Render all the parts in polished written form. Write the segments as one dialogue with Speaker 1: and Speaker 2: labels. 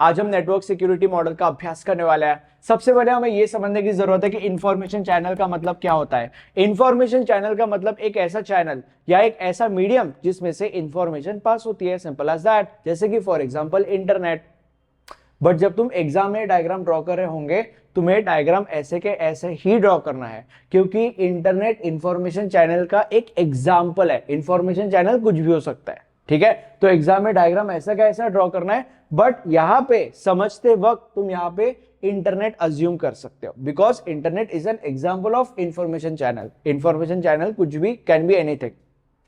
Speaker 1: आज हम network security model का अभ्यास करने वाले हैं। सबसे पहले हमें यह समझने की जरूरत है कि इंफॉर्मेशन चैनल का मतलब क्या होता है। इंफॉर्मेशन चैनल का मतलब एक ऐसा चैनल या एक ऐसा मीडियम जिसमें से इंफॉर्मेशन पास होती है, सिंपल एज दैट। जैसे कि फॉर एग्जांपल इंटरनेट। बट जब तुम एग्जाम में डायग्राम ड्रॉ कर रहे होंगे, तुम्हें डायग्राम ऐसे के ऐसे ही ड्रॉ करना है, क्योंकि इंटरनेट इंफॉर्मेशन चैनल का एक एग्जाम्पल है। इंफॉर्मेशन चैनल कुछ भी हो सकता है, ठीक है। तो एग्जाम में डायग्राम ऐसा का ऐसा ड्रॉ करना है, बट यहां पे समझते वक्त तुम यहां पे इंटरनेट अज्यूम कर सकते हो, because internet is an example of information channel. Information channel कुछ भी, कैन बी एनीथिंग,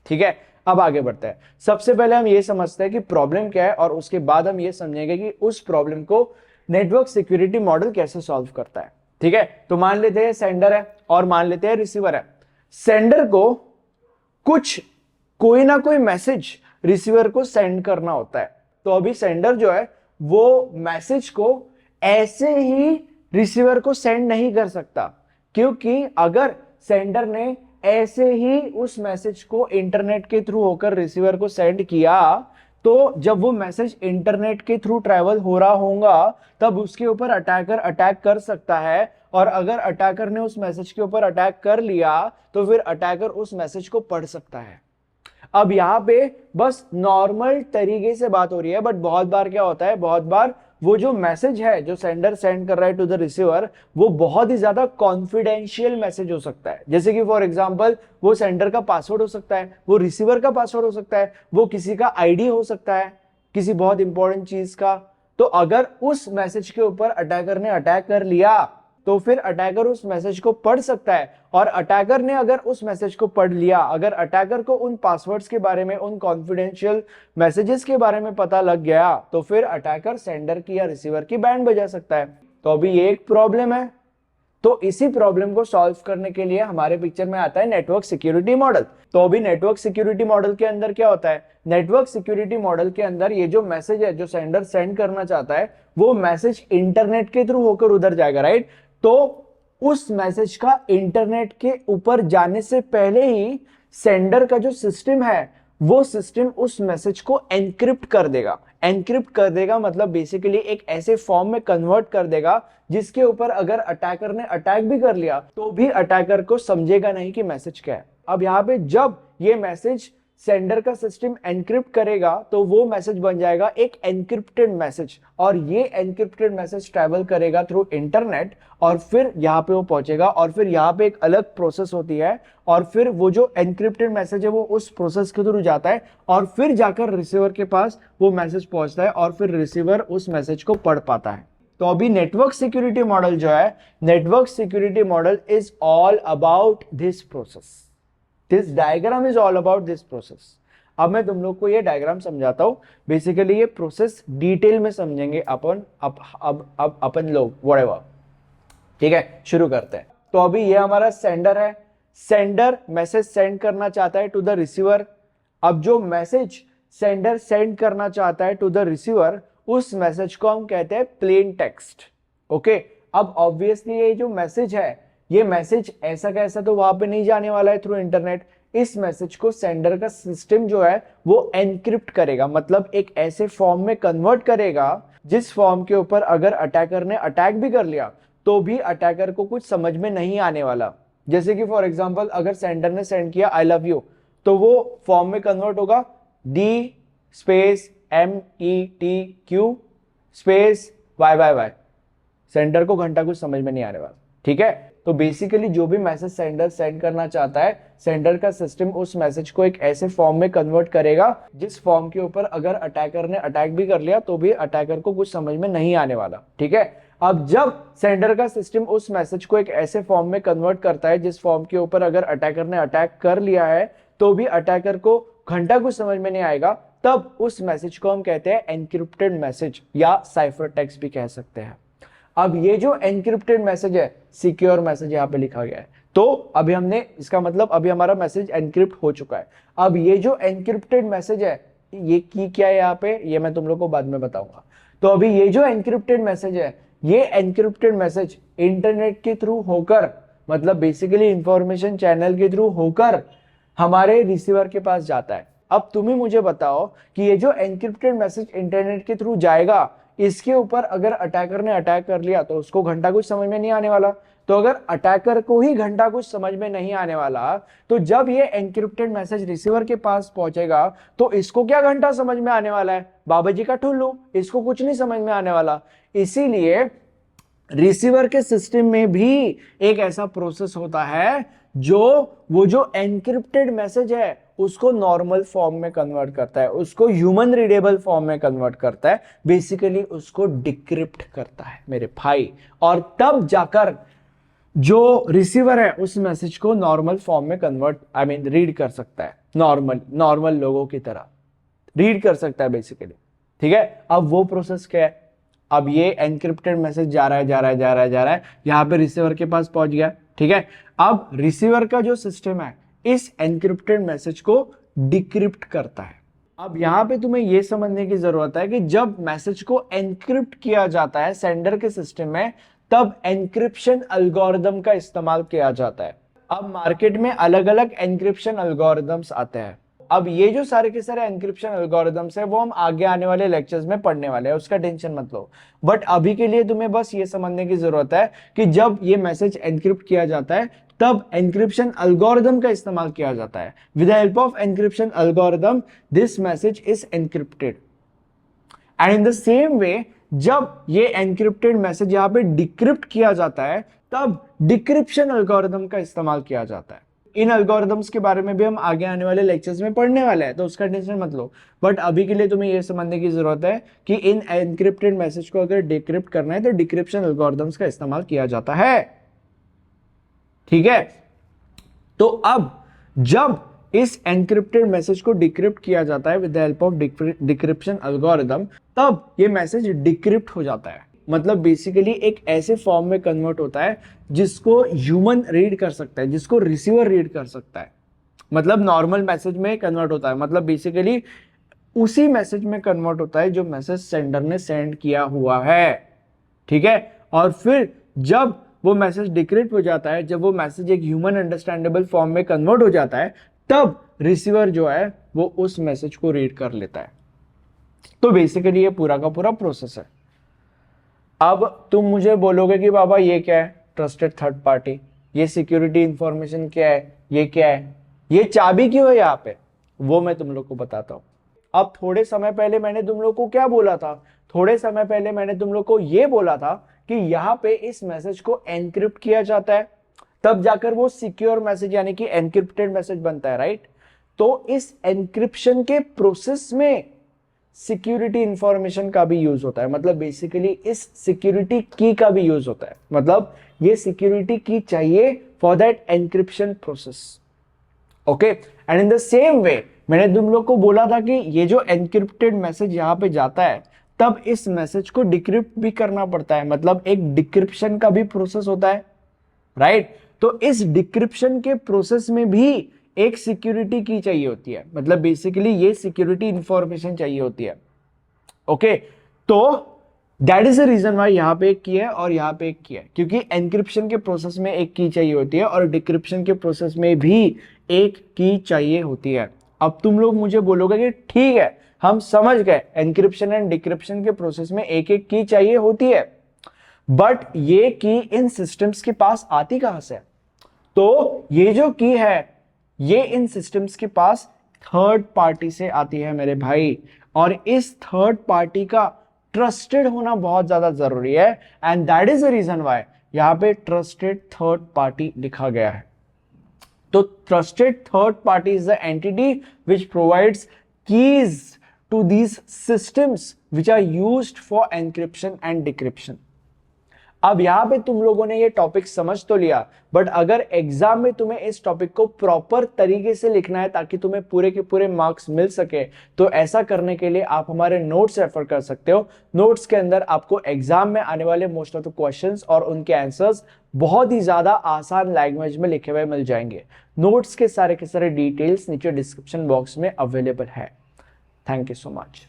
Speaker 1: ठीक है। अब आगे बढ़ते हैं। सबसे पहले हम ये समझते हैं कि प्रॉब्लम क्या है, और उसके बाद हम ये समझेंगे कि उस प्रॉब्लम को नेटवर्क सिक्योरिटी मॉडल कैसे सॉल्व करता है, ठीक है। तो मान लेते हैं सेंडर है और मान लेते हैं रिसीवर है। सेंडर को कोई ना कोई मैसेज रिसीवर को सेंड करना होता है। तो अभी सेंडर जो है वो मैसेज को ऐसे ही रिसीवर को सेंड नहीं कर सकता, क्योंकि अगर सेंडर ने ऐसे ही उस मैसेज को इंटरनेट के थ्रू होकर रिसीवर को सेंड किया, तो जब वो मैसेज इंटरनेट के थ्रू ट्रैवल हो रहा होगा तब उसके ऊपर अटैकर अटैक कर सकता है। और अगर अटैकर ने उस मैसेज के ऊपर अटैक कर लिया तो फिर अटैकर उस मैसेज को पढ़ सकता है। अब यहां पे बस नॉर्मल तरीके से बात हो रही है, बट बहुत बार क्या होता है, बहुत बार वो जो मैसेज है जो सेंडर सेंड कर रहा है टू द रिसीवर, वो बहुत ही ज्यादा कॉन्फिडेंशियल मैसेज हो सकता है। जैसे कि फॉर एग्जांपल वो सेंडर का पासवर्ड हो सकता है, वो रिसीवर का पासवर्ड हो सकता है, वो किसी का आईडी हो सकता है, किसी बहुत इंपॉर्टेंट चीज का। तो अगर उस मैसेज के ऊपर अटैकर ने अटैक कर लिया तो फिर अटैकर उस मैसेज को पढ़ सकता है। और अटैकर ने अगर उस मैसेज को पढ़ लिया, अगर अटैकर को उन पासवर्ड्स के बारे में, उन कॉन्फिडेंशियल मैसेजेस के बारे में पता लग गया, तो फिर अटैकर सेंडर की या रिसीवर की बैंड बजा सकता है। तो अभी ये एक प्रॉब्लम है। तो इसी प्रॉब्लम को सॉल्व करने के लिए हमारे पिक्चर में आता है नेटवर्क सिक्योरिटी मॉडल। तो अभी नेटवर्क सिक्योरिटी मॉडल के अंदर क्या होता है, नेटवर्क सिक्योरिटी मॉडल के अंदर ये जो मैसेज है जो सेंडर सेंड करना चाहता है, वो मैसेज इंटरनेट के थ्रू होकर उधर जाएगा, राइट। तो उस मैसेज का इंटरनेट के ऊपर जाने से पहले ही सेंडर का जो सिस्टम है वो सिस्टम उस मैसेज को एनक्रिप्ट कर देगा। एनक्रिप्ट कर देगा मतलब बेसिकली एक ऐसे फॉर्म में कन्वर्ट कर देगा जिसके ऊपर अगर अटैकर ने अटैक भी कर लिया तो भी अटैकर को समझेगा नहीं कि मैसेज क्या है। अब यहां पे जब ये मैसेज सेंडर का सिस्टम एनक्रिप्ट करेगा तो वो मैसेज बन जाएगा एक एनक्रिप्टेड मैसेज, और ये एनक्रिप्टेड मैसेज ट्रैवल करेगा थ्रू इंटरनेट और फिर यहाँ पे वो पहुंचेगा। और फिर यहाँ पे एक अलग प्रोसेस होती है, और फिर वो जो एनक्रिप्टेड मैसेज है वो उस प्रोसेस के थ्रू जाता है और फिर जाकर रिसीवर के पास वो मैसेज पहुंचता है और फिर रिसीवर उस मैसेज को पढ़ पाता है। तो अभी नेटवर्क सिक्योरिटी मॉडल जो है, network security model is all about this process. This diagram is all about this process. अब मैं तुम लोग को ये डायग्राम समझाता हूं। बेसिकली ये प्रोसेस डिटेल में समझेंगे अपन अब अपन लोग व्हाटएवर, ठीक है। शुरू करते हैं। तो अभी ये हमारा सेंडर है। सेंडर मैसेज सेंड करना चाहता है टू द रिसीवर। अब जो मैसेज सेंडर सेंड करना चाहता है टू द रिसीवर, उस मैसेज को हम कहते हैं प्लेन टेक्स्ट, ओके। अब ऑब्वियसली ये जो मैसेज है, ये मैसेज ऐसा कैसा तो वहां पे नहीं जाने वाला है थ्रू इंटरनेट। इस मैसेज को सेंडर का सिस्टम जो है वो एनक्रिप्ट करेगा, मतलब एक ऐसे फॉर्म में कन्वर्ट करेगा जिस फॉर्म के ऊपर अगर अटैकर ने अटैक भी कर लिया तो भी अटैकर को कुछ समझ में नहीं आने वाला। जैसे कि फॉर एग्जांपल अगर सेंडर ने सेंड किया आई लव यू, तो वो फॉर्म में कन्वर्ट होगा D space METQ space YYY। Sender को घंटा कुछ समझ में नहीं आने वाला, ठीक है। तो बेसिकली जो भी मैसेज सेंडर सेंड करना चाहता है, सेंडर का सिस्टम उस मैसेज को एक ऐसे फॉर्म में कन्वर्ट करेगा जिस फॉर्म के ऊपर अगर अटैकर ने अटैक भी कर लिया तो भी अटैकर को कुछ समझ में नहीं आने वाला, ठीक है। अब जब सेंडर का सिस्टम उस मैसेज को एक ऐसे फॉर्म में कन्वर्ट करता है जिस फॉर्म के ऊपर अगर अटैकर ने अटैक कर लिया है तो भी अटैकर को घंटा कुछ समझ में नहीं आएगा, तब उस मैसेज को हम कहते हैं एनक्रिप्टेड मैसेज या साइफर टेक्स्ट भी कह सकते हैं। अब ये जो एनक्रिप्टेड मैसेज है, सिक्योर मैसेज यहाँ पे लिखा गया है। तो अभी हमने इसका मतलब अभी हमारा मैसेज एनक्रिप्ट हो चुका है। अब ये जो एनक्रिप्टेड मैसेज है ये की क्या है यहाँ पे, ये मैं तुम लोग को बाद में बताऊंगा। तो अभी ये जो एनक्रिप्टेड मैसेज है, ये एनक्रिप्टेड मैसेज इंटरनेट के थ्रू होकर, मतलब बेसिकली इंफॉर्मेशन चैनल के थ्रू होकर हमारे रिसीवर के पास जाता है। अब तुम ही मुझे बताओ कि ये जो एनक्रिप्टेड मैसेज इंटरनेट के थ्रू जाएगा, इसके ऊपर अगर अटैकर ने अटैक कर लिया तो उसको घंटा कुछ समझ में नहीं आने वाला। तो अगर अटैकर को ही घंटा कुछ समझ में नहीं आने वाला, तो जब ये एनक्रिप्टेड मैसेज रिसीवर के पास पहुंचेगा तो इसको क्या घंटा समझ में आने वाला है? बाबा जी का ठुल्लू, इसको कुछ नहीं समझ में आने वाला। इसीलिए रिसीवर के सिस्टम में भी एक ऐसा प्रोसेस होता है जो वो जो एनक्रिप्टेड मैसेज है उसको नॉर्मल फॉर्म में कन्वर्ट करता है, उसको ह्यूमन रीडेबल फॉर्म में कन्वर्ट करता है, बेसिकली उसको डिक्रिप्ट करता है मेरे भाई। और तब जाकर जो रिसीवर है उस मैसेज को नॉर्मल फॉर्म में कन्वर्ट रीड कर सकता है, नॉर्मल लोगों की तरह रीड कर सकता है बेसिकली। ठीक है, अब वो प्रोसेस क्या है? अब ये एनक्रिप्टेड मैसेज जा रहा है, यहां पे रिसीवर के पास पहुंच गया। ठीक है, अब रिसीवर का जो सिस्टम है इस एनक्रिप्टेड मैसेज को डिक्रिप्ट करता है। अब यहां पे तुम्हें यह समझने की जरूरत है कि जब मैसेज को एनक्रिप्ट किया जाता है सेंडर के सिस्टम में, तब एनक्रिप्शन एल्गोरिदम का इस्तेमाल किया जाता है। अब मार्केट में अलग अलग एनक्रिप्शन एल्गोरिदम्स आते हैं। अब ये जो सारे के सारे एनक्रिप्शन एल्गोरिदम्स है वो हम आगे आने वाले लेक्चर्स में पढ़ने वाले हैं, उसका टेंशन मत लो। बट अभी के लिए तुम्हें बस ये समझने की जरूरत है कि जब ये मैसेज एनक्रिप्ट किया जाता है तब एनक्रिप्शन एल्गोरिदम का इस्तेमाल किया जाता है। With the help of encryption algorithm this message is encrypted. And in the same way जब ये एनक्रिप्टेड मैसेज यहां पे डिक्रिप्ट किया जाता है तब डिक्रिप्शन एल्गोरिदम का इस्तेमाल किया जाता है। इन एल्गोरिदम्स के बारे में भी हम आगे आने वाले लेक्चर्स में पढ़ने वाले हैं, तो उसका टेंशन मत लो। बट अभी के लिए तुम्हें यह समझने की जरूरत है कि इन एनक्रिप्टेड मैसेज को अगर डिक्रिप्ट करना है तो डिक्रिप्शन एल्गोरिदम्स का इस्तेमाल किया जाता है। ठीक है, तो अब जब इस एनक्रिप्टेड मैसेज को डिक्रिप्ट किया जाता है with the help of decryption algorithm, तब ये मैसेज डिक्रिप्ट हो जाता है। मतलब बेसिकली एक ऐसे फॉर्म में कन्वर्ट होता है जिसको ह्यूमन रीड कर सकता है, जिसको रिसीवर रीड कर सकता है। मतलब नॉर्मल मैसेज में कन्वर्ट होता है, मतलब बेसिकली उसी मैसेज में कन्वर्ट होता है जो मैसेज सेंडर ने सेंड किया हुआ है। ठीक है, और फिर जब वो मैसेज डिक्रिप्ट हो जाता है, जब वो मैसेज एक ह्यूमन अंडरस्टैंडेबल फॉर्म में कन्वर्ट हो जाता है, तब रिसीवर जो है वो उस मैसेज को रीड कर लेता है। तो बेसिकली ये पूरा का पूरा प्रोसेस है। अब तुम मुझे बोलोगे कि बाबा ये क्या है? ट्रस्टेड थर्ड पार्टी, ये सिक्योरिटी इंफॉर्मेशन क्या है, ये क्या है, ये चाबी क्यों है यहाँ पे, वो मैं तुम लोग को बताता हूं। अब थोड़े समय पहले मैंने तुम लोग को क्या बोला था? थोड़े समय पहले मैंने तुम लोग को ये बोला था कि यहाँ पे इस मैसेज को एनक्रिप्ट किया जाता है, तब जाकर वो सिक्योर मैसेज यानी कि एनक्रिप्टेड मैसेज बनता है, राइट? तो इस एनक्रिप्शन के प्रोसेस में सिक्योरिटी इंफॉर्मेशन का भी यूज होता है, मतलब बेसिकली इस सिक्योरिटी की का भी यूज होता है। मतलब ये सिक्योरिटी की चाहिए for that encryption process. Okay, and in the same way मैंने तुम लोग को बोला था कि ये जो एनक्रिप्टेड मैसेज यहां पे जाता है तब इस मैसेज को डिक्रिप्ट भी करना पड़ता है, मतलब एक डिक्रिप्शन का भी प्रोसेस होता है, राइट? तो इस डिक्रिप्शन के प्रोसेस में भी एक सिक्योरिटी की चाहिए होती है, मतलब बेसिकली ये सिक्योरिटी इंफॉर्मेशन चाहिए होती है। ओके, तो that is the reason why यहां पे एक की है और यहां पे एक की है, क्योंकि एनक्रिप्शन के प्रोसेस में एक की चाहिए होती है और डिक्रिप्शन के प्रोसेस में भी एक की चाहिए होती है। अब तुम लोग मुझे बोलोगे कि ठीक है हम समझ गए, एनक्रिप्शन एंड डिक्रिप्शन के प्रोसेस में एक एक की चाहिए होती है, बट ये की इन सिस्टम्स के पास आती कहां से? तो ये जो की है ये इन सिस्टम्स के पास थर्ड पार्टी से आती है मेरे भाई, और इस थर्ड पार्टी का ट्रस्टेड होना बहुत ज्यादा जरूरी है। And that is the reason why यहां पे ट्रस्टेड थर्ड पार्टी लिखा गया है। तो trusted third party is the entity which provides keys to these systems which are used for encryption and decryption. अब यहां पे तुम लोगों ने ये टॉपिक समझ तो लिया, बट अगर एग्जाम में तुम्हें इस टॉपिक को प्रॉपर तरीके से लिखना है ताकि तुम्हें पूरे के पूरे मार्क्स मिल सके, तो ऐसा करने के लिए आप हमारे नोट्स रेफर कर सकते हो। नोट्स के अंदर आपको एग्जाम में आने वाले मोस्ट ऑफ द क्वेश्चंस और उनके आंसर्स बहुत ही ज्यादा आसान लैंग्वेज में लिखे हुए मिल जाएंगे। नोट्स के सारे डिटेल्स नीचे डिस्क्रिप्शन बॉक्स में अवेलेबल है। Thank you so much.